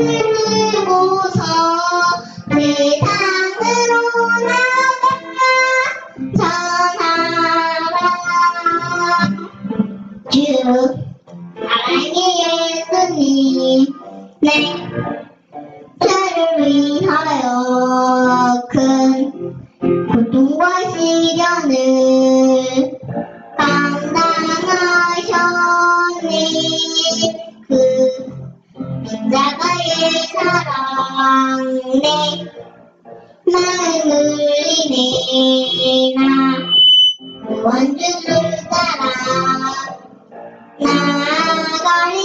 들고서 세상으로 나아가 전하라. 주 사랑의 예수님 내 저를 위하여 큰 고통과 시련을 감당하셨네. 그 십자가의 사랑 내 마음을 이내 나 원주를 따라 나아가리.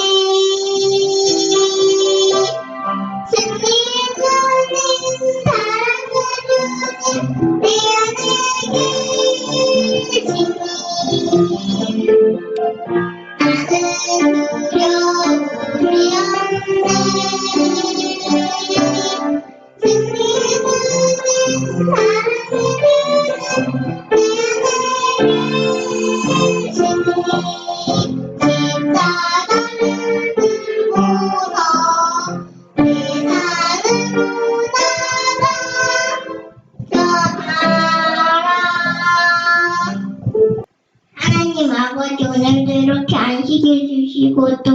승리 주님 사랑을 주님 내 안에 계시니 나는 두려움이 없네. 승리 주님 사랑을 주님 내 안에 계시니 십자가를 들고서 세상으로 나가 전하라. 하나님 아버지, 오늘도 이렇게 안식일 주시고 또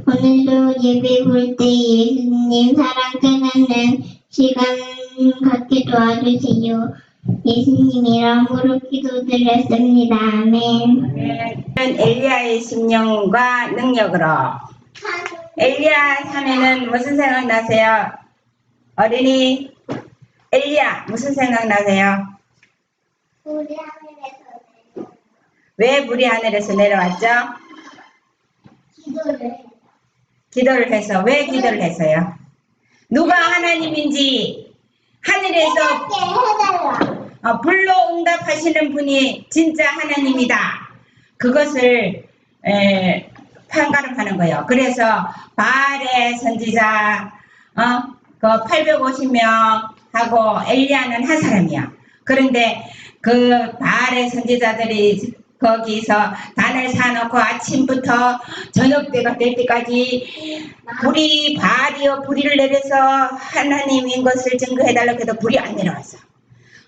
오늘도 예배 볼 때 예수님 사랑 전하는 시간 갖게 도와주세요. 예수님 이름으로 기도드렸습니다. 아멘. 엘리야의 심령과 능력으로. 엘리야 하면은 무슨 생각 나세요? 어린이 엘리야 무슨 생각 나세요? 우리 하늘에서 왜 물이 하늘에서 내려왔죠? 기도를 해서. 왜 기도를 했어요? 누가 하나님인지 하늘에서 해달라. 불로 응답하시는 분이 진짜 하나님이다. 그것을 판가름하는 거예요. 그래서 바알의 선지자 그 850명 하고 엘리야는 한 사람이야. 그런데 그 바알의 선지자들이 거기서 단을 사놓고 아침부터 저녁 때가 될 때까지 불이 바알이여 불이를 내려서 하나님인 것을 증거해달라고 해도 불이 안 내려왔어.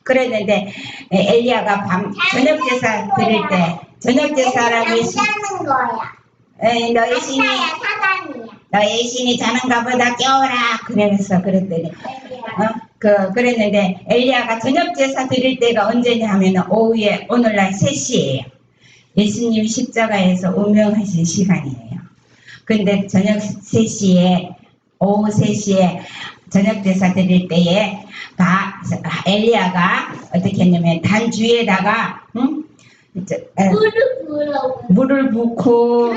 그랬는데 엘리야가 밤 저녁 제사 드릴 때 저녁 제사라고 자는 거야. 너의 신이 자는가 보다 깨워라. 그랬더니 그랬는데 엘리야가 저녁 제사 드릴 때가 언제냐 하면 오후에 오늘날 3시예요. 예수님 십자가에서 운명하신 시간이에요. 근데 저녁 3시에 오후 3시에 저녁 제사 드릴 때에 엘리야가 어떻게 했냐면 단주에다가 물을 붓고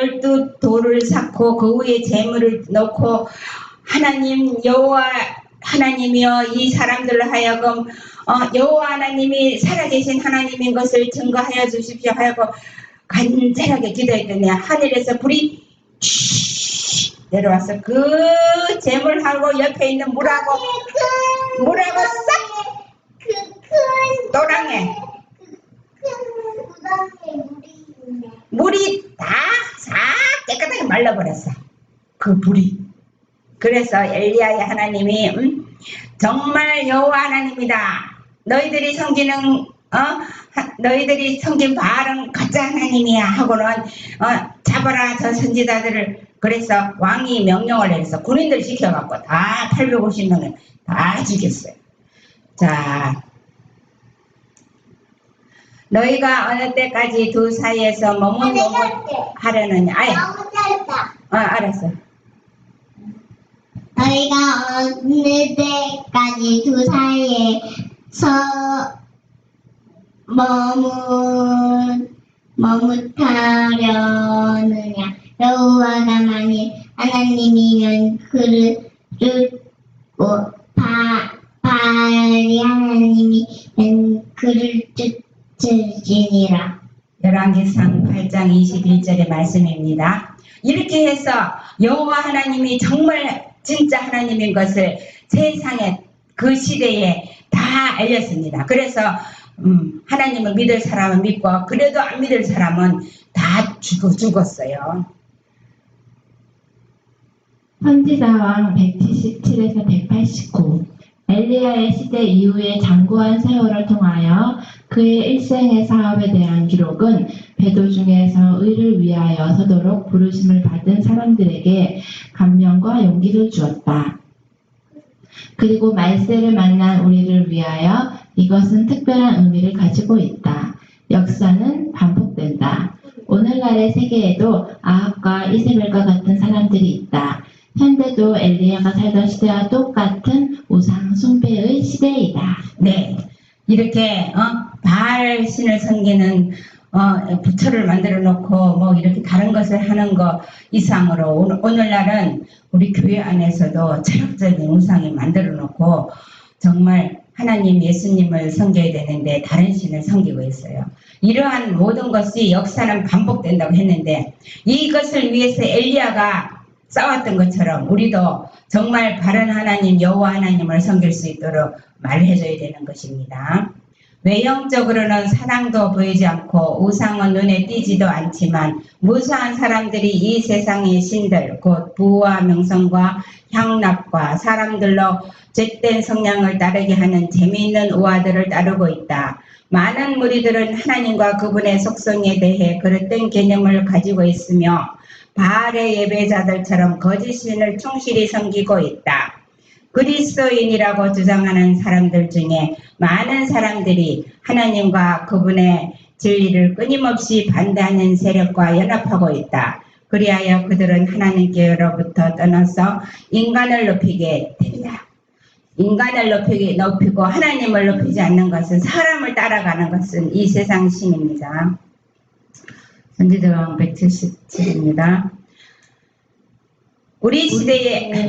12 돌을 쌓고 그 위에 재물을 놓고 하나님 여호와 하나님이여 이 사람들로 하여금 여호와 하나님이 살아계신 하나님인 것을 증거하여 주십시오 하고 간절하게 기도했더니 하늘에서 불이 내려와서 그 재물하고 옆에 있는 물하고 싹 노랑해 물이 다 싹 깨끗하게 말라버렸어. 그 불이. 그래서 엘리야의 하나님이 정말 여호와 하나님이다. 너희들이 섬긴 바알은 가짜 하나님이야 하고는 잡아라 저 선지자들을. 그래서 왕이 명령을 내려서 군인들 시켜갖고 다 850명을 다 죽였어요. 자, 너희가 어느 때까지 두 사이에서 머뭇머뭇 하려느냐. 너무 짧다. 알았어. 너희가 어느 때까지 두 사이에서 머뭇하려느냐. 여호와가 만일 하나님이면 그를 쫓고 바알이 하나님이면 그를 쫓을지니라. 열왕기상 8장 21절의 말씀입니다. 이렇게 해서 여호와 하나님이 정말 진짜 하나님인 것을 세상에 그 시대에 다 알렸습니다. 그래서 하나님을 믿을 사람은 믿고 그래도 안 믿을 사람은 다 죽었어요. 선지자왕 177에서 189 엘리야의 시대 이후에 장구한 세월을 통하여 그의 일생의 사업에 대한 기록은 배도 중에서 의를 위하여 서도록 부르심을 받은 사람들에게 감명과 용기를 주었다. 그리고 말세를 만난 우리를 위하여 이것은 특별한 의미를 가지고 있다. 역사는 반복된다. 오늘날의 세계에도 아합과 이세벨과 같은 사람들이 있다. 현대도 엘리야가 살던 시대와 똑같은 우상 숭배의 시대이다. 네, 이렇게 바알 신을 섬기는 부처를 만들어 놓고 뭐 이렇게 다른 것을 하는 거 이상으로 오늘날은 우리 교회 안에서도 철학적인 우상이 만들어 놓고 정말 하나님 예수님을 섬겨야 되는데 다른 신을 섬기고 있어요. 이러한 모든 것이 역사는 반복된다고 했는데 이것을 위해서 엘리야가 싸웠던 것처럼 우리도 정말 바른 하나님 여호와 하나님을 섬길 수 있도록 말해줘야 되는 것입니다. 외형적으로는 사랑도 보이지 않고 우상은 눈에 띄지도 않지만 무수한 사람들이 이 세상의 신들 곧 부와 명성과 향락과 사람들로 죗된 성향을 따르게 하는 재미있는 우화들을 따르고 있다. 많은 무리들은 하나님과 그분의 속성에 대해 그릇된 개념을 가지고 있으며 바알의 예배자들처럼 거짓 신을 충실히 섬기고 있다. 그리스도인이라고 주장하는 사람들 중에 많은 사람들이 하나님과 그분의 진리를 끊임없이 반대하는 세력과 연합하고 있다. 그리하여 그들은 하나님께로부터 떠나서 인간을 높이게 된다. 인간을 높이고 하나님을 높이지 않는 것은 사람을 따라가는 것은 이 세상 신입니다. 선지자왕 177입니다. 우리 시대에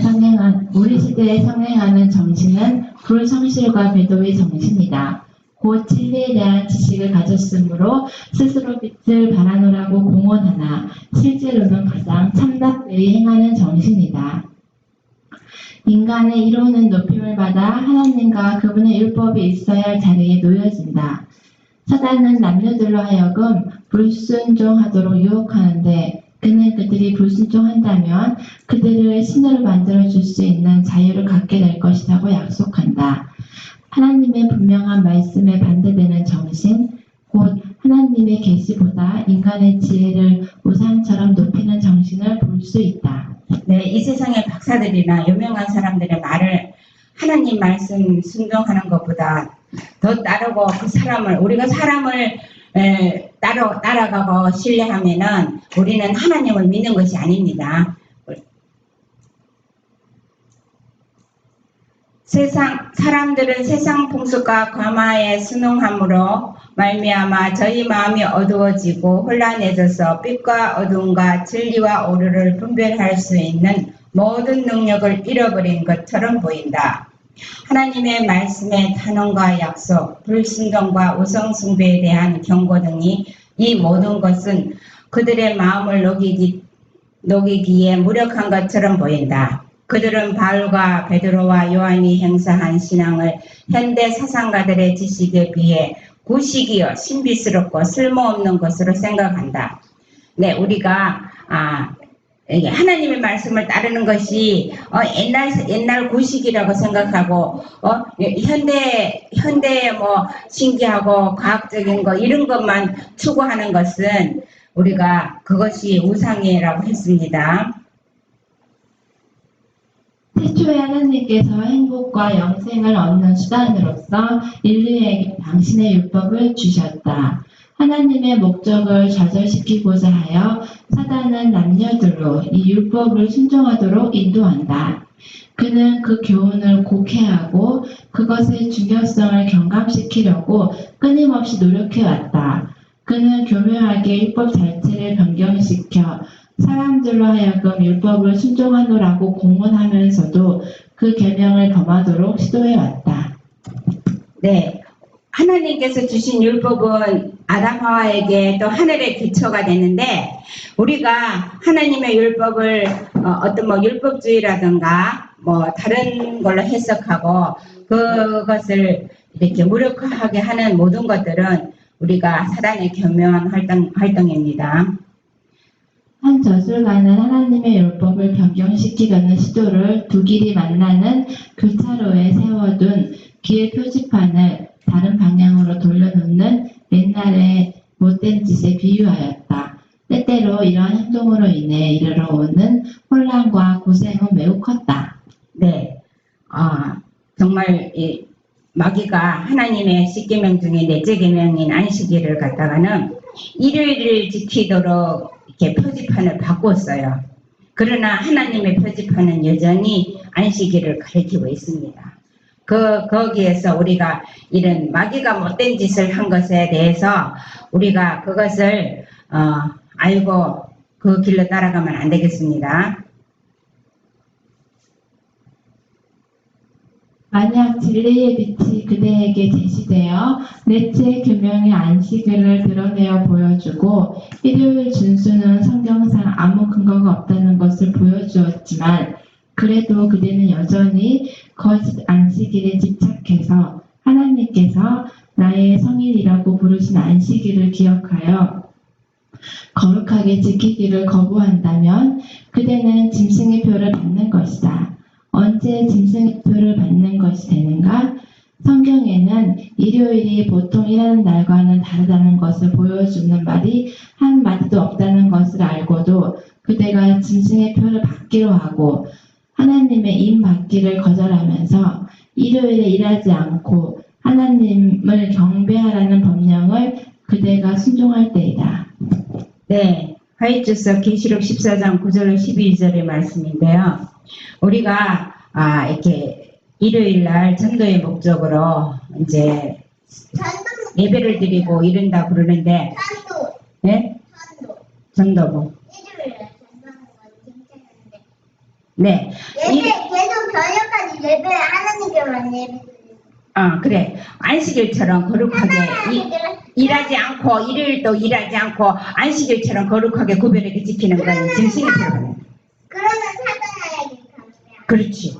성행하는 정신은 불성실과 배도의 정신이다. 곧 진리에 대한 지식을 가졌으므로 스스로 빛을 발하노라고 공언하나 실제로는 가장 참답되이 행하는 정신이다. 인간의 이론은 높임을 받아 하나님과 그분의 율법이 있어야 할 자리에 놓여진다. 사단은 남녀들로 하여금 불순종하도록 유혹하는데 그는 그들이 불순종한다면 그들을 신으로 만들어줄 수 있는 자유를 갖게 될 것이라고 약속한다. 하나님의 분명한 말씀에 반대되는 정신, 곧 하나님의 계시보다 인간의 지혜를 우상처럼 높이는 정신을 볼 수 있다. 네, 이 세상의 박사들이나 유명한 사람들의 말을 하나님 말씀 순종하는 것보다 더 따르고 그 사람을 우리가 사람을 따라가고 신뢰하면은 우리는 하나님을 믿는 것이 아닙니다. 사람들은 세상 풍습과 과마에 순응함으로 말미암아 저희 마음이 어두워지고 혼란해져서 빛과 어둠과 진리와 오류를 분별할 수 있는 모든 능력을 잃어버린 것처럼 보인다. 하나님의 말씀의 탄원과 약속, 불순종과 우상숭배에 대한 경고 등이 이 모든 것은 그들의 마음을 녹이기에 무력한 것처럼 보인다. 그들은 바울과 베드로와 요한이 행사한 신앙을 현대 사상가들의 지식에 비해 구식이여 신비스럽고 쓸모없는 것으로 생각한다. 네, 우리가 하나님의 말씀을 따르는 것이 옛날 구식이라고 생각하고 현대 뭐 신기하고 과학적인 거 이런 것만 추구하는 것은 우리가 그것이 우상이라고 했습니다. 태초에 하나님께서 행복과 영생을 얻는 수단으로서 인류에게 당신의 율법을 주셨다. 하나님의 목적을 좌절시키고자 하여 사단은 남녀들로 이 율법을 순종하도록 인도한다. 그는 그 교훈을 곡해하고 그것의 중요성을 경감시키려고 끊임없이 노력해왔다. 그는 교묘하게 율법 자체를 변경시켜 사람들로 하여금 율법을 순종하노라고 공언하면서도 그 계명을 범하도록 시도해왔다. 네. 하나님께서 주신 율법은 아담 하와에게 또 하늘의 기초가 되는데 우리가 하나님의 율법을 어떤 뭐 율법주의라든가 뭐 다른 걸로 해석하고 그것을 이렇게 무력화하게 하는 모든 것들은 우리가 사단의 교묘한 활동입니다. 한 저술가는 하나님의 율법을 변경시키려는 시도를 두 길이 만나는 교차로에 세워둔 길 표지판을 다른 방향으로 돌려놓는 옛날의 못된 짓에 비유하였다. 때때로 이러한 행동으로 인해 이르러 오는 혼란과 고생은 매우 컸다. 네, 정말 이 마귀가 하나님의 십계명 중에 넷째 계명인 안식일을 갖다가는 일요일을 지키도록 이렇게 표지판을 바꿨어요. 그러나 하나님의 표지판은 여전히 안식일을 가리키고 있습니다. 거기에서 우리가 이런 마귀가 못된 짓을 한 것에 대해서 우리가 그것을 알고 그 길로 따라가면 안 되겠습니다. 만약 진리의 빛이 그대에게 제시되어 넷째 계명의 안식일을 드러내어 보여주고 일요일 준수는 성경상 아무 근거가 없다는 것을 보여주었지만 그래도 그대는 여전히 거짓 안식일에 집착해서 하나님께서 나의 성일이라고 부르신 안식일을 기억하여 거룩하게 지키기를 거부한다면 그대는 짐승의 표를 받는 것이다. 언제 짐승의 표를 받는 것이 되는가? 성경에는 일요일이 보통 일하는 날과는 다르다는 것을 보여주는 말이 한 마디도 없다는 것을 알고도 그대가 짐승의 표를 받기로 하고 하나님의 임 받기를 거절하면서 일요일에 일하지 않고 하나님을 경배하라는 법령을 그대가 순종할 때이다. 네, 하이주서 계시록 14장 9절로 12절의 말씀인데요. 우리가 이렇게 일요일 날 전도의 목적으로 이제 예배를 드리고 이른다 그러는데, 산도. 네? 전도부. 일요일에 전도하는 건 괜찮은데. 네. 계속 저녁까지 예배 하나님께만 예배. 그래. 안식일처럼 거룩하게 일하지 않고 일요일도 일하지 않고 안식일처럼 거룩하게 구별하게 지키는 건 짐승의 표현이에요. 그러면 사단에게 가면. 그렇지.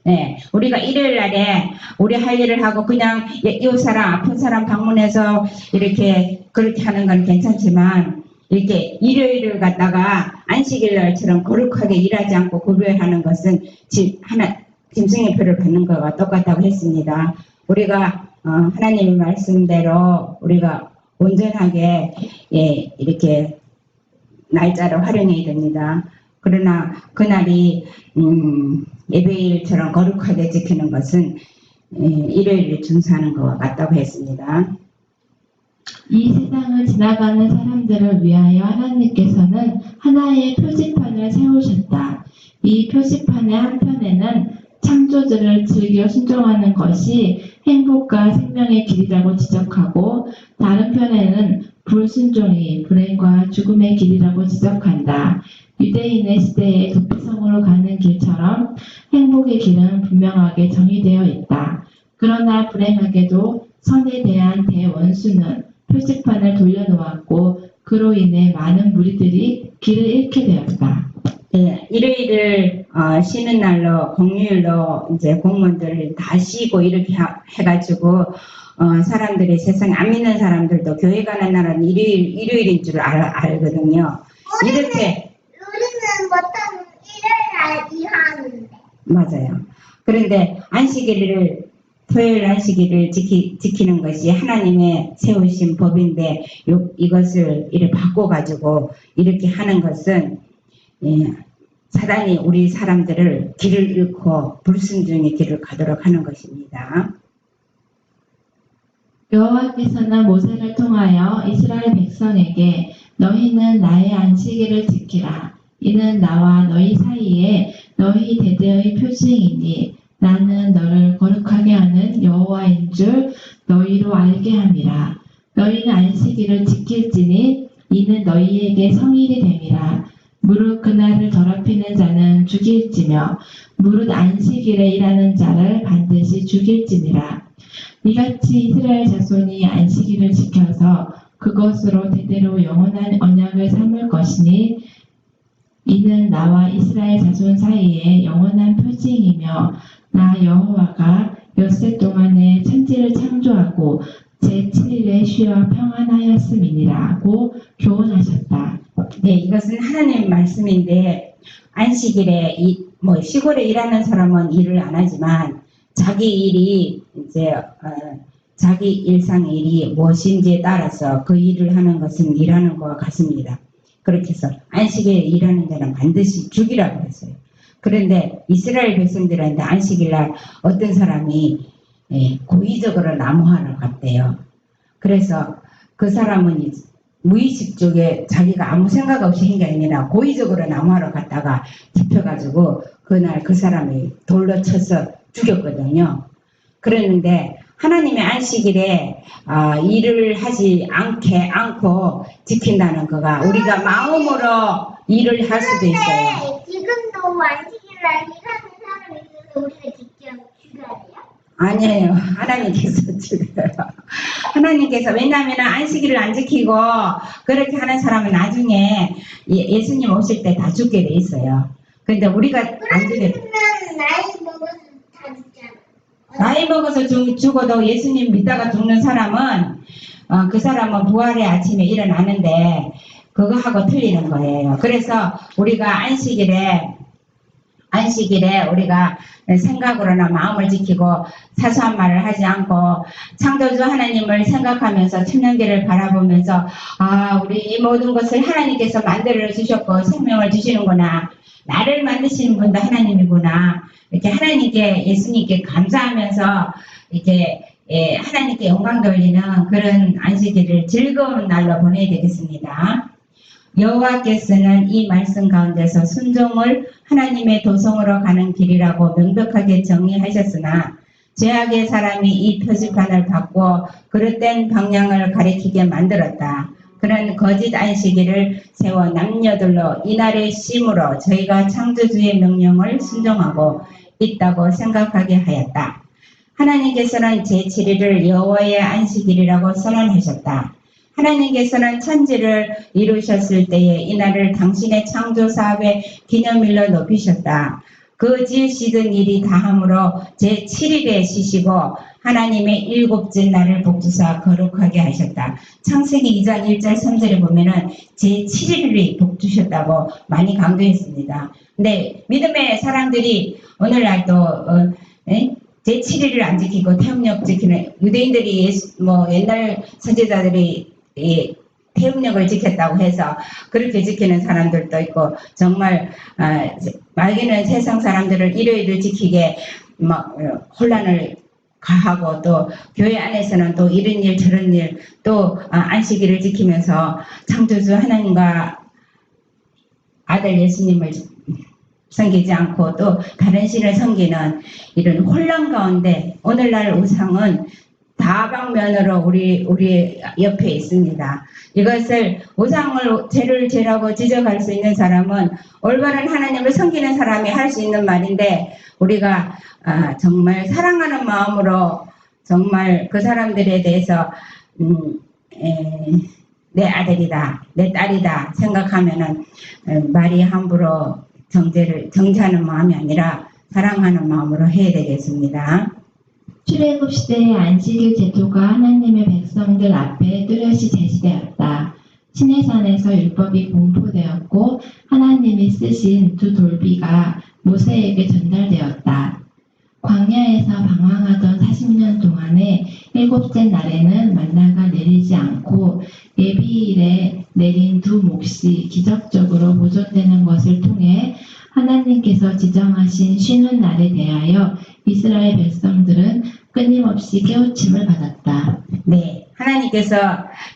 네, 우리가 일요일 날에 우리 할 일을 하고 그냥 이 사람 아픈 사람 방문해서 이렇게 그렇게 하는 건 괜찮지만 이렇게 일요일을 갖다가 안식일 날처럼 거룩하게 일하지 않고 구별하는 것은 짐승의 표를 받는 것과 똑같다고 했습니다. 우리가 하나님의 말씀대로 우리가 온전하게 이렇게 날짜를 활용해야 됩니다. 그러나 그날이 예배일처럼 거룩하게 지키는 것은 일요일을 준수하는 것과 같다고 했습니다. 이 세상을 지나가는 사람들을 위하여 하나님께서는 하나의 표지판을 세우셨다. 이 표지판의 한편에는 창조주를 즐겨 순종하는 것이 행복과 생명의 길이라고 지적하고 다른 편에는 불순종이 불행과 죽음의 길이라고 지적한다. 유대인의 시대에 도피성으로 가는 길처럼 행복의 길은 분명하게 정의되어 있다. 그러나 불행하게도 선에 대한 대원수는 표지판을 돌려놓았고 그로 인해 많은 무리들이 길을 잃게 되었다. 네, 일요일을 쉬는 날로 공휴일로 이제 공무원들 다 쉬고 이렇게 해가지고 사람들이 세상에 안 믿는 사람들도 교회 가는 날은 일요일인 줄 알거든요. 이렇게 우리는 보통 일요일 날 일하는데. 맞아요. 그런데 토요일 안식일을 지키는 것이 하나님의 세우신 법인데 이것을 이렇게 바꿔가지고 이렇게 하는 것은 사단이 우리 사람들을 길을 잃고 불순종의 길을 가도록 하는 것입니다. 여호와께서는 모세를 통하여 이스라엘 백성에게 너희는 나의 안식일을 지키라. 이는 나와 너희 사이에 너희 대대의 표징이니 나는 너를 거룩하게 하는 여호와인 줄 너희로 알게 함이라. 너희는 안식일을 지킬지니 이는 너희에게 성일이 됨이라. 무릇 그날을 더럽히는 자는 죽일지며 무릇 안식일에 일하는 자를 반드시 죽일지니라. 이같이 이스라엘 자손이 안식일을 지켜서 그것으로 대대로 영원한 언약을 삼을 것이니 이는 나와 이스라엘 자손 사이에 영원한 표징이며 나 여호와가 엿새 동안에 천지를 창조하고 제7일에 쉬어 평안하였음이니라고 교훈하셨다. 네, 이것은 하나님 말씀인데 안식일에 뭐 시골에 일하는 사람은 일을 안 하지만 자기 일이 이제 자기 일상의 일이 무엇인지에 따라서 그 일을 하는 것은 일하는 것과 같습니다. 그렇게 해서 안식일에 일하는 자는 반드시 죽이라고 했어요. 그런데 이스라엘 백성들한테 안식일날 어떤 사람이 고의적으로 나무하러 갔대요. 그래서 그 사람은 무의식 쪽에 자기가 아무 생각 없이 한 게 아니라 고의적으로 나무하러 갔다가 잡혀가지고 그날 그 사람이 돌로 쳐서 죽였거든요. 그랬는데 하나님의 안식일에 일을 하지 않고 지킨다는 거가 우리가 마음으로 일을 할 수도 있어요. 그런데 지금도 안식일날 일하는 사람이 있어서 우리가 직접 죽여야 돼요? 아니에요. 하나님께서 죽여요. 하나님께서 왜냐하면 안식일을 안 지키고 그렇게 하는 사람은 나중에 예수님 오실 때 다 죽게 돼 있어요. 근데 우리가 안 죽게 돼. 그러면 나이 먹어서 다 죽잖아. 나이 먹어서 죽어도 예수님 믿다가 죽는 사람은 그 사람은 부활의 아침에 일어나는데 그거하고 틀리는 거예요. 그래서 우리가 안식일에 우리가 생각으로나 마음을 지키고 사소한 말을 하지 않고 창조주 하나님을 생각하면서 천년계를 바라보면서 우리 이 모든 것을 하나님께서 만들어 주셨고 생명을 주시는구나. 나를 만드시는 분도 하나님이구나. 이렇게 하나님께 예수님께 감사하면서 이렇게 하나님께 영광 돌리는 그런 안식일을 즐거운 날로 보내야 되겠습니다. 여호와께서는 이 말씀 가운데서 순종을 하나님의 도성으로 가는 길이라고 명백하게 정의하셨으나 죄악의 사람이 이 표지판을 바꾸어 그릇된 방향을 가리키게 만들었다. 그런 거짓 안식일을 세워 남녀들로 이날의 쉼으로 저희가 창조주의 명령을 순종하고 있다고 생각하게 하였다. 하나님께서는 제7일을 여호와의 안식일이라고 선언하셨다. 하나님께서는 천지를 이루셨을 때에 이날을 당신의 창조 사업의 기념일로 높이셨다. 그 지으시던 일이 다함으로 제7일에 쉬시고 하나님의 일곱째 날을 복주사 거룩하게 하셨다. 창세기 2장 1절 3절에 보면은 제7일이 복주셨다고 많이 강조했습니다. 근데 믿음의 사람들이 오늘날 또 제7일을 안 지키고 태음력 지키는 유대인들이 옛날 선지자들이 태음력을 지켰다고 해서 그렇게 지키는 사람들도 있고 정말 말기는 세상 사람들을 일요일을 지키게 막 혼란을 가하고 또 교회 안에서는 또 이런 일 저런 일 또 안식일을 지키면서 창조주 하나님과 아들 예수님을 섬기지 않고 또 다른 신을 섬기는 이런 혼란 가운데 오늘날 우상은 다방면으로 우리 옆에 있습니다. 이것을 우상을 죄라고 지적할 수 있는 사람은 올바른 하나님을 섬기는 사람이 할 수 있는 말인데 우리가 정말 사랑하는 마음으로 정말 그 사람들에 대해서 내 아들이다, 내 딸이다 생각하면은 말이 함부로 정죄하는 마음이 아니라 사랑하는 마음으로 해야 되겠습니다. 출애굽 시대의 안식일 제도가 하나님의 백성들 앞에 뚜렷이 제시되었다. 시내산에서 율법이 공포되었고 하나님이 쓰신 두 돌비가 모세에게 전달되었다. 광야에서 방황하던 40년 동안에 일곱째 날에는 만나가 내리지 않고 예비일에 내린 두 몫이 기적적으로 보존되는 것을 통해 하나님께서 지정하신 쉬는 날에 대하여 이스라엘 백성들은 끊임없이 깨우침을 받았다. 네, 하나님께서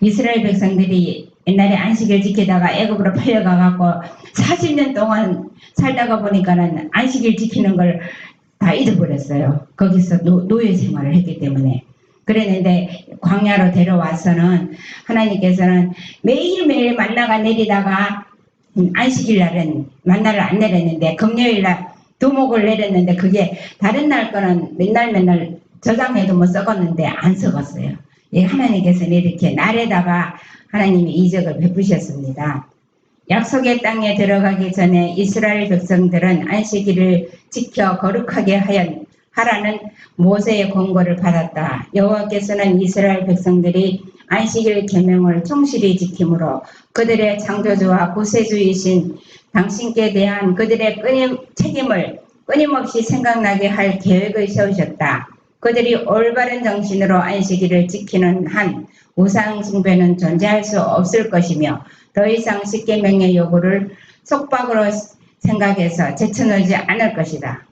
이스라엘 백성들이 옛날에 안식일 지키다가 애굽으로 팔려가갖고 40년 동안 살다가 보니까는 안식일 지키는 걸 다 잊어버렸어요. 거기서 노예 생활을 했기 때문에. 그랬는데 광야로 데려와서는 하나님께서는 매일매일 만나가 내리다가 안식일 날은 만나를 안 내렸는데 금요일 날 두목을 내렸는데 그게 다른 날 거는 맨날 저장해도 못 썩었는데 안 썩었어요. 예, 하나님께서는 이렇게 날에다가 하나님이 이적을 베푸셨습니다. 약속의 땅에 들어가기 전에 이스라엘 백성들은 안식일을 지켜 거룩하게 하라는 모세의 권고를 받았다. 여호와께서는 이스라엘 백성들이 안식일 계명을 충실히 지킴으로 그들의 창조주와 구세주이신 당신께 대한 그들의 책임을 끊임없이 생각나게 할 계획을 세우셨다. 그들이 올바른 정신으로 안식일을 지키는 한 우상 숭배는 존재할 수 없을 것이며 더 이상 십계명의 요구를 속박으로 생각해서 제쳐놓지 않을 것이다.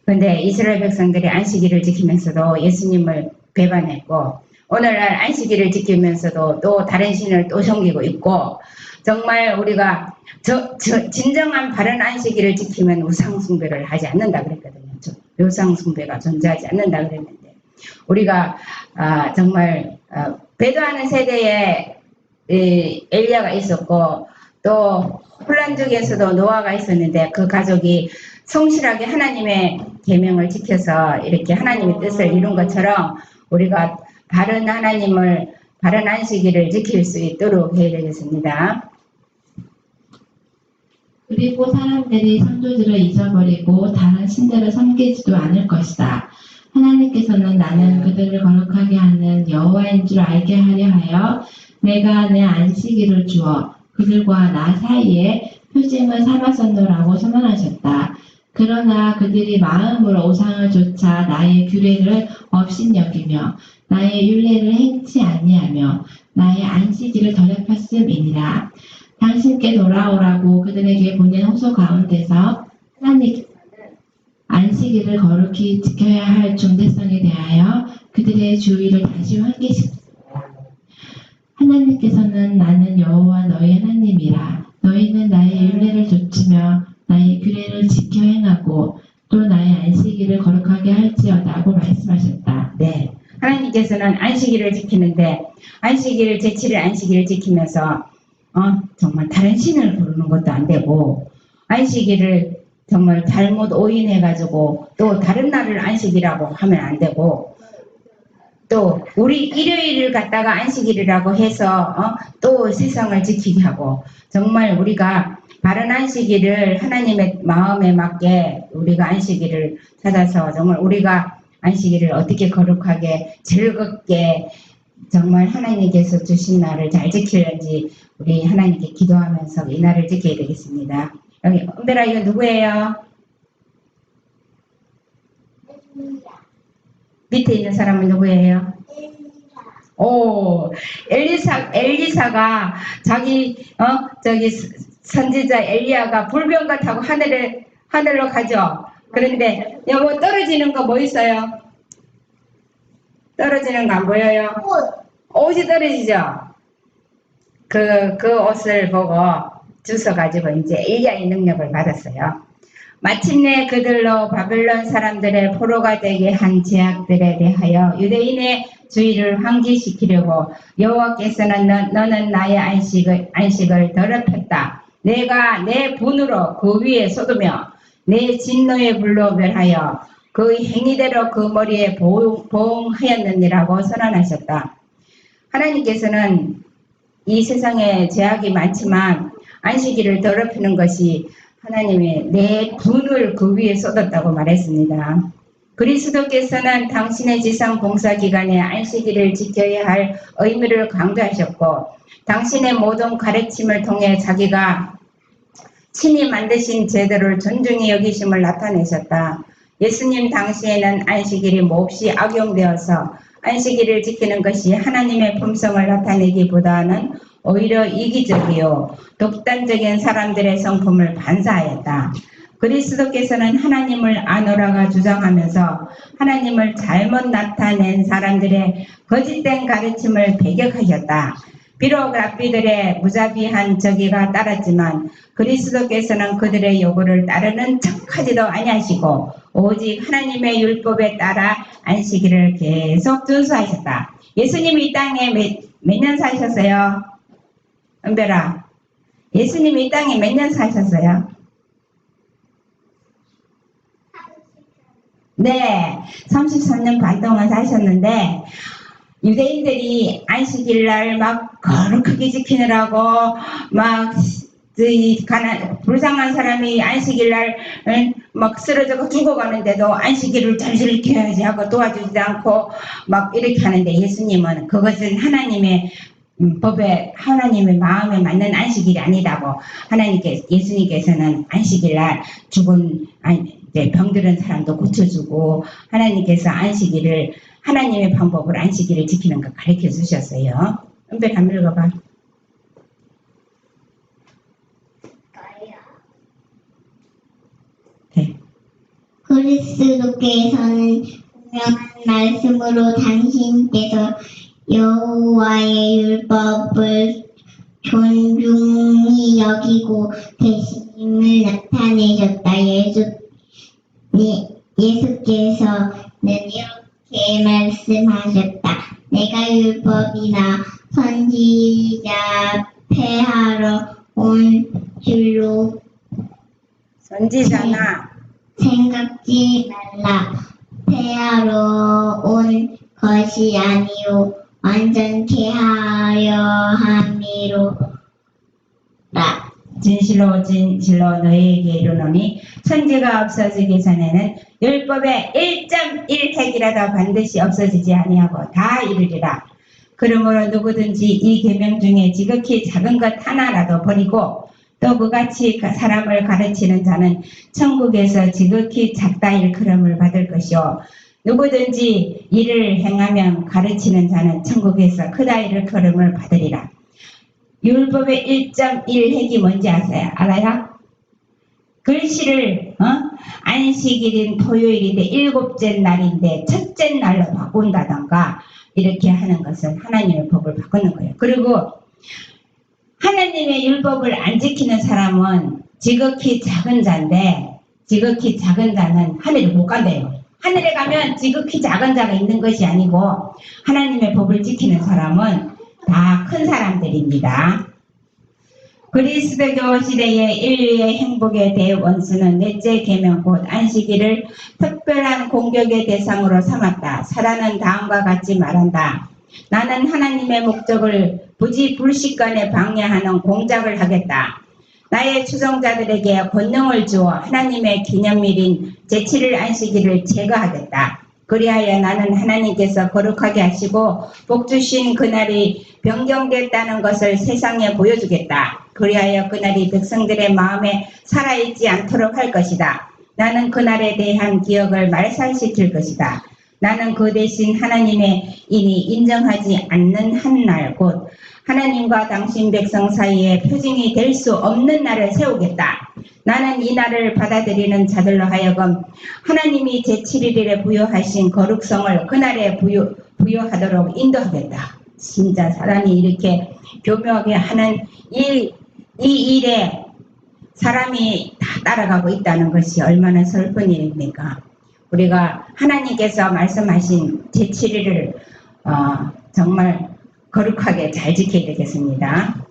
그런데 이스라엘 백성들이 안식일을 지키면서도 예수님을 배반했고 오늘날 안식일을 지키면서도 또 다른 신을 또 섬기고 있고 정말 우리가 진정한 바른 안식일을 지키면 우상 숭배를 하지 않는다 그랬거든요. 우상 숭배가 존재하지 않는다 그랬는데 우리가 정말 배도하는 세대에 엘리야가 있었고 또 혼란 중에서도 노아가 있었는데 그 가족이 성실하게 하나님의 계명을 지켜서 이렇게 하나님의 뜻을 이룬 것처럼 우리가 바른 안식일을 지킬 수 있도록 해야 되겠습니다. 그리고 사람들이 창조주를 잊어버리고 다른 신들을 섬기지도 않을 것이다. 하나님께서는 나는 그들을 거룩하게 하는 여호와인 줄 알게 하려 하여 내가 내 안식일을 주어 그들과 나 사이에 표징을 삼았었노라고 선언하셨다. 그러나 그들이 마음으로 우상을 좇아 나의 규례를 업신여기며 나의 율례를 행치 아니하며 나의 안식일을 더럽혔음이니라. 당신께 돌아오라고 그들에게 보낸 호소 가운데서 하나님께서는 안식일을 거룩히 지켜야 할 중대성에 대하여 그들의 주의를 다시 환기시켰습니다. 하나님께서는 나는 여호와 너희 하나님이라. 너희는 나의 율례를 좇으며 나의 규례를 지켜 행하고 또 나의 안식일을 거룩하게 할지어다고 말씀하셨다. 네, 하나님께서는 안식일을 지키는데 제7일 안식일을 지키면서 정말 다른 신을 부르는 것도 안 되고 안식일을 정말 잘못 오인해가지고 또 다른 날을 안식이라고 하면 안 되고 또 우리 일요일을 갖다가 안식일이라고 해서 또 세상을 지키게 하고 정말 우리가 바른 안식일을 하나님의 마음에 맞게 우리가 안식일을 찾아서 정말 우리가 안식일을 어떻게 거룩하게 즐겁게 정말 하나님께서 주신 날을 잘 지키는지 우리 하나님께 기도하면서 이 날을 지켜야 되겠습니다. 여기 은별아 이거 누구예요? 밑에 있는 사람은 누구예요? 오, 엘리사가 자기 저기 선지자 엘리야가 불병과 타고 하늘로 가죠. 그런데 여보 떨어지는 거 뭐 있어요? 떨어지는 거 안 보여요? 옷이 떨어지죠. 그 옷을 보고 주워가지고 이제 엘리야의 능력을 받았어요. 마침내 그들로 바벨론 사람들의 포로가 되게 한 죄악들에 대하여 유대인의 주의를 환기시키려고 여호와께서는 너는 나의 안식을 더럽혔다. 내가 내 분으로 그 위에 쏟으며 내 진노의 불로 멸하여 그 행위대로 그 머리에 보응하였느니라고 선언하셨다. 하나님께서는 이 세상에 죄악이 많지만 안식일을 더럽히는 것이 하나님의 내 분을 그 위에 쏟았다고 말했습니다. 그리스도께서는 당신의 지상 봉사 기간에 안식일을 지켜야 할 의무를 강조하셨고 당신의 모든 가르침을 통해 자기가 친히 만드신 제도를 존중히 여기심을 나타내셨다. 예수님 당시에는 안식일이 몹시 악용되어서 안식일을 지키는 것이 하나님의 품성을 나타내기보다는 오히려 이기적이요 독단적인 사람들의 성품을 반사하였다. 그리스도께서는 하나님을 아노라가 주장하면서 하나님을 잘못 나타낸 사람들의 거짓된 가르침을 배격하셨다. 비록 랍비들의 무자비한 저기가 따랐지만 그리스도께서는 그들의 요구를 따르는 척하지도 아니하시고 오직 하나님의 율법에 따라 안식일을 계속 준수하셨다. 예수님이 이 땅에 몇 년 사셨어요? 은별아, 예수님이 이 땅에 몇 년 사셨어요? 네, 33년 반 동안 사셨는데 유대인들이 안식일날 막 거룩하게 지키느라고 막 불쌍한 사람이 안식일날 막 쓰러져서 죽어가는데도 안식일을 잘 지켜야지 하고 도와주지도 않고 막 이렇게 하는데 예수님은 그것은 하나님의 법에 하나님의 마음에 맞는 안식일이 아니다고 예수님께서는 안식일날 죽은 병들은 사람도 고쳐주고 하나님께서 안식일을 하나님의 방법으로 안식일을 지키는 거 가르쳐 주셨어요. 은별 한번 읽어봐. 네. 그리스도께서는 분명한 말씀으로 당신께서 여호와의 율법을 존중히 여기고 되심을 나타내셨다. 예수께서는 이렇게 말씀하셨다. 내가 율법이나 선지자 폐하러 온 줄로 선지자나 생각지 말라. 폐하러 온 것이 아니요 완전케 하려 함이로라. 진실로 너희에게 이르노니 천지가 없어지기 전에는 율법의 1.1획이라도 반드시 없어지지 아니하고 다 이르리라. 그러므로 누구든지 이 계명 중에 지극히 작은 것 하나라도 버리고 또 그같이 사람을 가르치는 자는 천국에서 지극히 작다 일컬음을 받을 것이요 누구든지 이를 행하면 가르치는 자는 천국에서 크다 일컬음을 받으리라. 율법의 1.1획이 뭔지 아세요? 알아요? 글씨를 안식일인 토요일인데 일곱째 날인데 첫째 날로 바꾼다던가 이렇게 하는 것은 하나님의 법을 바꾸는 거예요. 그리고 하나님의 율법을 안 지키는 사람은 지극히 작은 자인데 지극히 작은 자는 하늘에 못 간대요. 하늘에 가면 지극히 작은 자가 있는 것이 아니고 하나님의 법을 지키는 사람은 다 큰 사람들입니다. 그리스도교 시대의 인류의 행복의 대원수는 넷째 계명 곧 안식일을 특별한 공격의 대상으로 삼았다. 사단은 다음과 같이 말한다. 나는 하나님의 목적을 부지불식간에 방해하는 공작을 하겠다. 나의 추종자들에게 권능을 주어 하나님의 기념일인 제7일 안식일을 제거하겠다. 그리하여 나는 하나님께서 거룩하게 하시고 복주신 그날이 변경됐다는 것을 세상에 보여주겠다. 그리하여 그날이 백성들의 마음에 살아있지 않도록 할 것이다. 나는 그날에 대한 기억을 말살시킬 것이다. 나는 그 대신 하나님의 이니 인정하지 않는 한 날 곧 하나님과 당신 백성 사이에 표징이 될 수 없는 날을 세우겠다. 나는 이 날을 받아들이는 자들로 하여금 하나님이 제7일에 부여하신 거룩성을 그날에 부여하도록 인도하겠다. 진짜 사람이 이렇게 교묘하게 하는 이 일에 사람이 다 따라가고 있다는 것이 얼마나 슬픈 일입니까? 우리가 하나님께서 말씀하신 제7일을 정말 거룩하게 잘 지켜야 되겠습니다.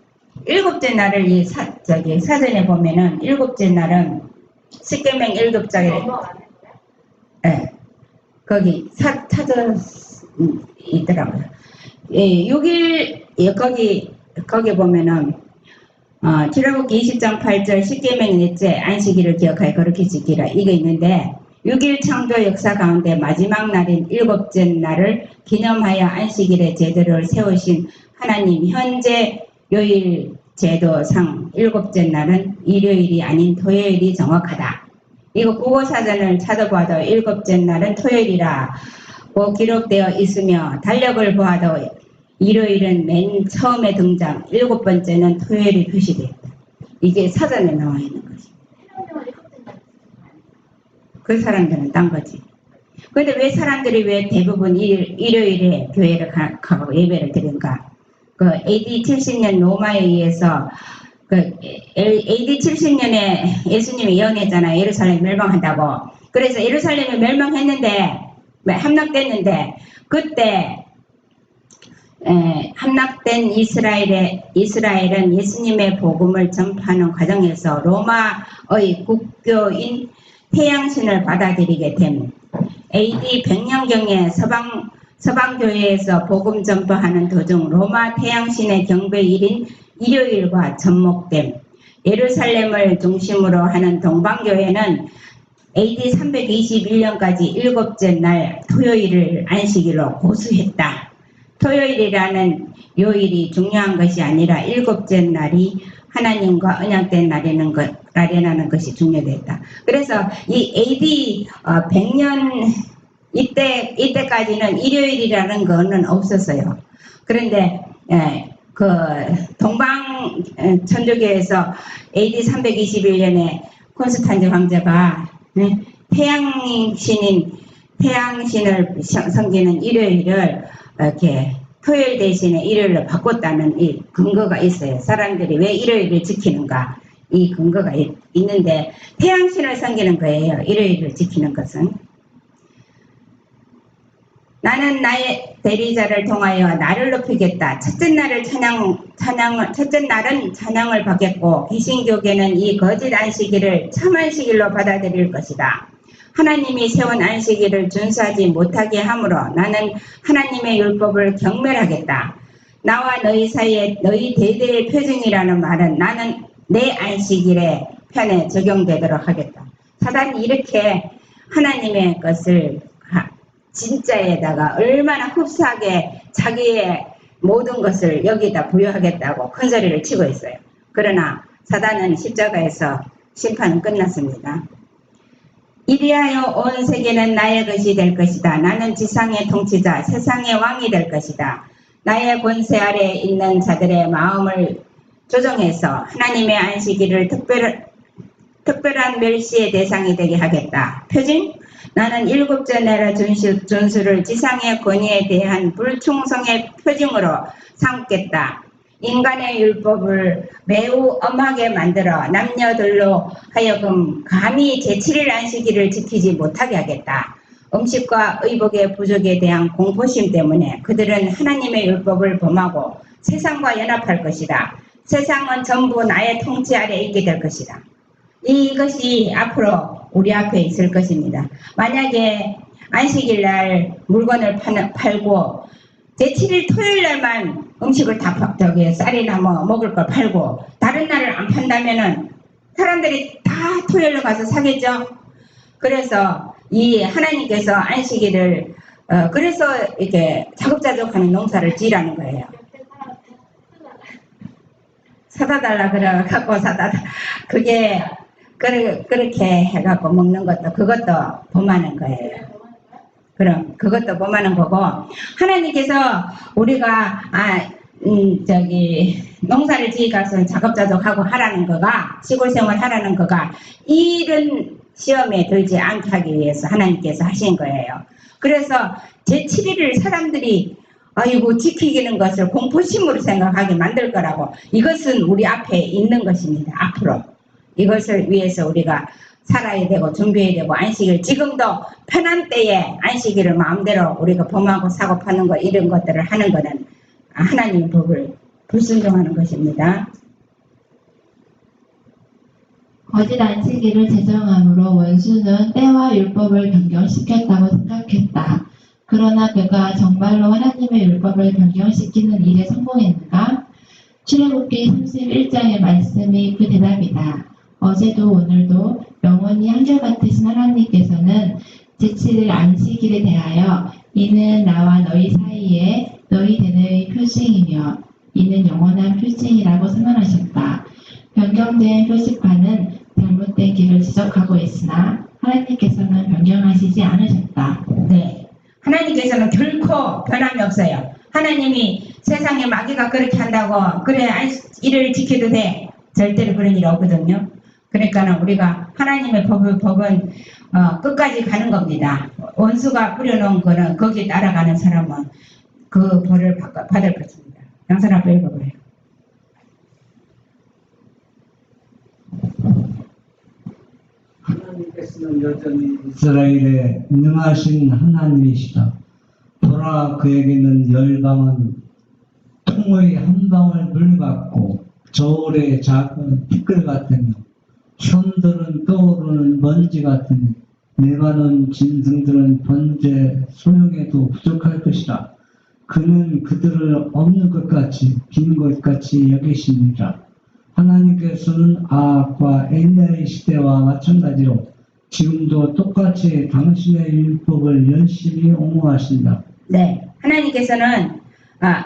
일곱째 날을 사전에 보면은 일곱째 날은 십계명 1급장에 거기 찾아 있더라고요. 예, 6일 거기 보면은 출애굽기 20장 8절 십계명 넷째 안식일을 기억하여 거룩히 지키라 이게 있는데 6일 창조 역사 가운데 마지막 날인 일곱째 날을 기념하여 안식일의 제도를 세우신 하나님 현재 요일 제도상 일곱째 날은 일요일이 아닌 토요일이 정확하다. 이거 국어사전을 찾아봐도 일곱째 날은 토요일이라고 기록되어 있으며 달력을 보아도 일요일은 맨 처음에 등장, 일곱 번째는 토요일이 표시되어 있다. 이게 사전에 나와 있는 것입니다. 그 사람들은 딴 거지. 그런데 왜 사람들이 왜 대부분 일요일에 교회를 가고 예배를 드린가? 그 AD 70년 로마에 의해서 그 AD 70년에 예수님이 예언했잖아요. 예루살렘 멸망한다고. 그래서 예루살렘이 멸망했는데 함락됐는데 그때 함락된 이스라엘은 예수님의 복음을 전파하는 과정에서 로마의 국교인 태양신을 받아들이게 됨. AD 100년경에 서방교회에서 복음 전파하는 도중 로마 태양신의 경배일인 일요일과 접목됨. 예루살렘을 중심으로 하는 동방교회는 AD 321년까지 일곱째 날 토요일을 안식일로 고수했다. 토요일이라는 요일이 중요한 것이 아니라 일곱째 날이 하나님과 언약된 날이라는 것이 중요했다. 그래서 이 AD 100년 이때까지는 일요일이라는 거는 없었어요. 그런데 그 동방 천주교에서 AD 321년에 콘스탄즈 황제가 태양신을 섬기는 일요일을 이렇게 토요일 대신에 일요일로 바꿨다는 이 근거가 있어요. 사람들이 왜 일요일을 지키는가? 이 근거가 있는데 태양신을 섬기는 거예요. 일요일을 지키는 것은. 나는 나의 대리자를 통하여 나를 높이겠다. 첫째 날은 찬양을 받겠고 개신교계는 이 거짓 안식일을 참 안식일로 받아들일 것이다. 하나님이 세운 안식일을 준수하지 못하게 함으로 나는 하나님의 율법을 경멸하겠다. 나와 너희 사이에 너희 대대의 표징이라는 말은 나는 내 안식일의 편에 적용되도록 하겠다. 사단이 이렇게 하나님의 것을 진짜에다가 얼마나 흡사하게 자기의 모든 것을 여기다 부여하겠다고 큰소리를 치고 있어요. 그러나 사단은 십자가에서 심판은 끝났습니다. 이리하여 온 세계는 나의 것이 될 것이다. 나는 지상의 통치자, 세상의 왕이 될 것이다. 나의 권세 아래에 있는 자들의 마음을 조정해서 하나님의 안식일을 특별한 멸시의 대상이 되게 하겠다. 표징? 나는 일곱째 날의 준수를 지상의 권위에 대한 불충성의 표징으로 삼겠다. 인간의 율법을 매우 엄하게 만들어 남녀들로 하여금 감히 제7일 안식일을 지키지 못하게 하겠다. 음식과 의복의 부족에 대한 공포심 때문에 그들은 하나님의 율법을 범하고 세상과 연합할 것이다. 세상은 전부 나의 통치 아래 있게 될 것이다. 이것이 앞으로 우리 앞에 있을 것입니다. 만약에 안식일 날 물건을 팔고 제7일 토요일 날만 음식을 쌀이나 먹을 걸 팔고 다른 날을 안 판다면은 사람들이 다 토요일로 가서 사겠죠. 그래서 이 하나님께서 안식일을 그래서 이렇게 자급자족하는 농사를 지으라는 거예요. 사다 달라 그래갖고 그게 그렇게 해갖고 먹는 것도 그것도 범하는 거예요. 그럼 그것도 범하는 거고 하나님께서 우리가 농사를 지어가서 작업자족하고 하라는 거가 시골 생활 하라는 거가 이런 시험에 들지 않게 하기 위해서 하나님께서 하신 거예요. 그래서 제7일을 사람들이 아이고 지키기는 것을 공포심으로 생각하게 만들 거라고 이것은 우리 앞에 있는 것입니다. 앞으로 이것을 위해서 우리가 살아야 되고 준비해야 되고 안식일 지금도 편한 때에 안식일을 마음대로 우리가 범하고 사고 파는 거 이런 것들을 하는 거는 하나님의 법을 불순종하는 것입니다. 거짓 안식일을 제정함으로 원수는 때와 율법을 변경시켰다고 생각했다. 그러나 그가 정말로 하나님의 율법을 변경시키는 일에 성공했는가? 출애굽기 31장의 말씀이 그 대답이다. 어제도 오늘도 영원히 한결같으신 하나님께서는 제7일 안식일에 대하여 이는 나와 너희 사이에 너희 대대의 표징이며 이는 영원한 표징이라고 선언하셨다. 변경된 표지판은 잘못된 길을 지적하고 있으나 하나님께서는 변경하시지 않으셨다. 네, 하나님께서는 결코 변함이 없어요. 하나님이 세상에 마귀가 그렇게 한다고 그래 일을 지켜도 돼 절대로 그런 일 없거든요. 그러니까 우리가 하나님의 법은 끝까지 가는 겁니다. 원수가 뿌려놓은 거는 거기에 따라가는 사람은 그 벌을 받을 것입니다. 양손 앞에 읽어봐요. 하나님께서는 여전히 이스라엘에 능하신 하나님이시다. 보라, 그에게는 열방은 통의 한 방울 물 같고 저울의 작은 티끌 같으며 섬들은 떠오르는 먼지 같으니 내가는 짐승들은 번제 소용에도 부족할 것이다. 그는 그들을 없는 것 같이 빈 것 같이 여기십니다. 하나님께서는 아합과 엘리야의 시대와 마찬가지로 지금도 똑같이 당신의 율법을 열심히 옹호하신다. 네, 하나님께서는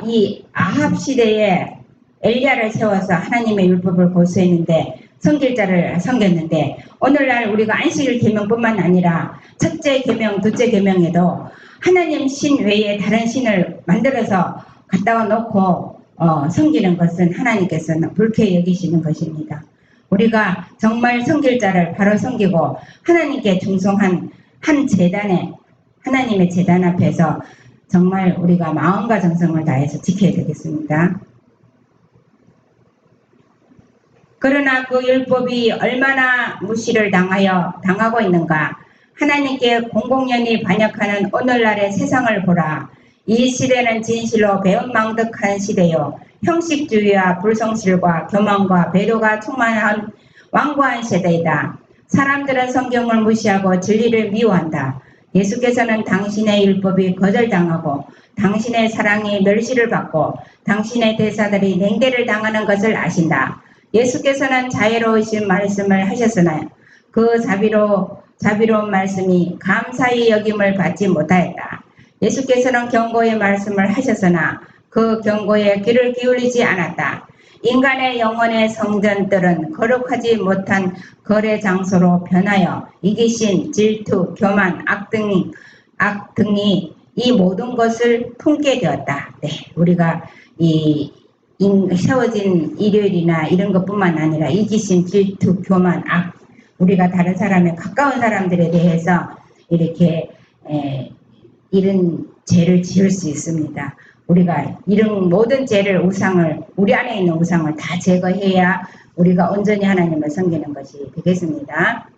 이 아합 시대에 엘리야를 세워서 하나님의 율법을 고수했는데 성길자를 섬겼는데 오늘날 우리가 안식일 계명뿐만 아니라 첫째 계명, 둘째 계명에도 하나님 신 외에 다른 신을 만들어서 갖다가 놓고 섬기는 것은 하나님께서는 불쾌히 여기시는 것입니다. 우리가 정말 성길자를 바로 섬기고 하나님께 충성한 한 제단에 하나님의 제단 앞에서 정말 우리가 마음과 정성을 다해서 지켜야 되겠습니다. 그러나 그 율법이 얼마나 무시를 당하고 있는가. 하나님께 공공연히 반역하는 오늘날의 세상을 보라. 이 시대는 진실로 배은망덕한 시대요. 형식주의와 불성실과 교만과 배도가 충만한 완고한 세대이다. 사람들은 성경을 무시하고 진리를 미워한다. 예수께서는 당신의 율법이 거절당하고 당신의 사랑이 멸시를 받고 당신의 대사들이 냉대를 당하는 것을 아신다. 예수께서는 자애로우신 말씀을 하셨으나 그 자비로운 말씀이 감사히 여김을 받지 못하였다. 예수께서는 경고의 말씀을 하셨으나 그 경고에 귀를 기울이지 않았다. 인간의 영혼의 성전들은 거룩하지 못한 거래 장소로 변하여 이기심, 질투, 교만, 악 등이 이 모든 것을 품게 되었다. 네, 우리가 세워진 일요일이나 이런 것뿐만 아니라 이기심, 질투, 교만, 악, 우리가 다른 사람의 가까운 사람들에 대해서 이렇게 이런 죄를 지을 수 있습니다. 우리가 이런 모든 죄를 우리 안에 있는 우상을 다 제거해야 우리가 온전히 하나님을 섬기는 것이 되겠습니다.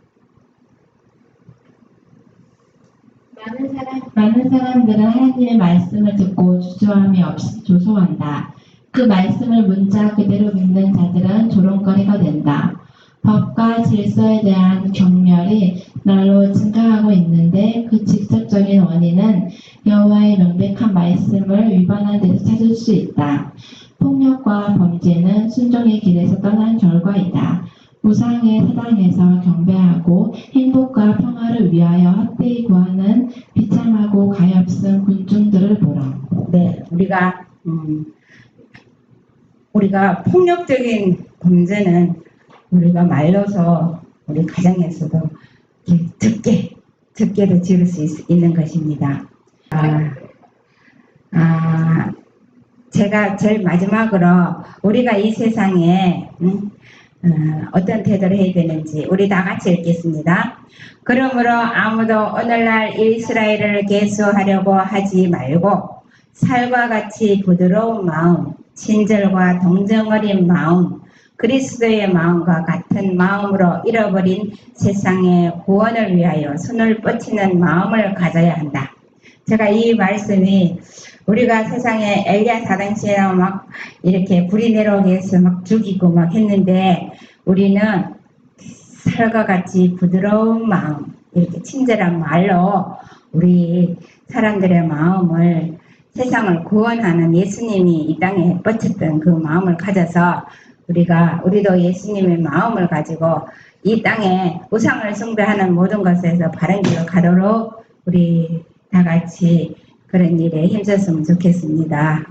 많은 사람들은 하나님의 말씀을 듣고 주저함이 없이 조소한다. 그 말씀을 문자 그대로 믿는 자들은 조롱거리가 된다. 법과 질서에 대한 경멸이 날로 증가하고 있는데 그 직접적인 원인은 여호와의 명백한 말씀을 위반한 데서 찾을 수 있다. 폭력과 범죄는 순종의 길에서 떠난 결과이다. 우상의 사당에서 경배하고 행복과 평화를 위하여 헛되이 구하는 비참하고 가엾은 군중들을 보라. 네, 우리가 폭력적인 범죄는 우리가 말로서 우리 가정에서도 적게도 지을 수 있는 것입니다. 제가 제일 마지막으로 우리가 이 세상에 어떤 태도를 해야 되는지 우리 다 같이 읽겠습니다. 그러므로 아무도 오늘날 이스라엘을 계수하려고 하지 말고 살과 같이 부드러운 마음, 친절과 동정 어린 마음, 그리스도의 마음과 같은 마음으로 잃어버린 세상의 구원을 위하여 손을 뻗치는 마음을 가져야 한다. 제가 이 말씀이 우리가 세상에 엘리야 사당시에 막 이렇게 불이 내려오게 해서 막 죽이고 막 했는데 우리는 살과 같이 부드러운 마음, 이렇게 친절한 말로 우리 사람들의 마음을 세상을 구원하는 예수님이 이 땅에 뻗쳤던 그 마음을 가져서 우리도 예수님의 마음을 가지고 이 땅에 우상을 숭배하는 모든 것에서 바른 길로 가도록 우리 다 같이 그런 일에 힘썼으면 좋겠습니다.